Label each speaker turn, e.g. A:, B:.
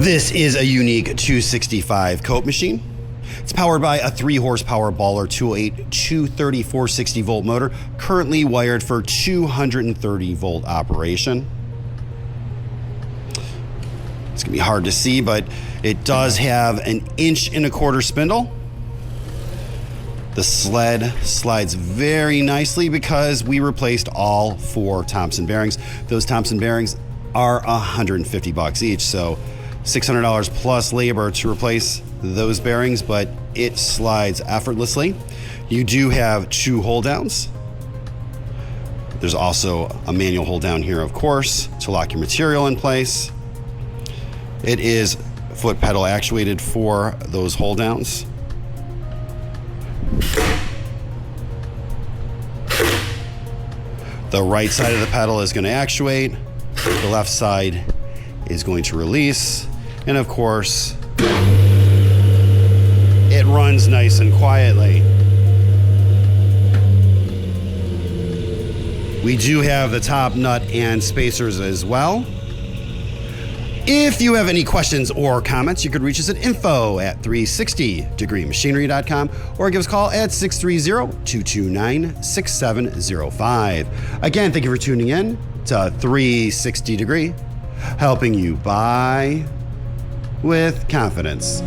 A: This is a unique 265 coat machine. It's powered by a 3 horsepower Baller 208 230 460 volt motor, currently wired for 230 volt operation. It's gonna be hard to see, but it does have an 1.25 inch spindle. The sled slides very nicely because we replaced all 4 Thompson bearings. Those Thompson bearings are $150 each, so $600 plus labor to replace those bearings, but it slides effortlessly. You do have 2 hold downs. There's also a manual hold down here, of course, to lock your material in place. It is foot pedal actuated for those hold downs. The right side of the pedal is going to actuate, the left side is going to release, and of course, it runs nice and quietly. We do have the top nut and spacers as well. If you have any questions or comments, you could reach us at info@360degreemachinery.com or give us a call at 630-229-6705. Again, thank you for tuning in to 360 Degree, helping you buy with confidence.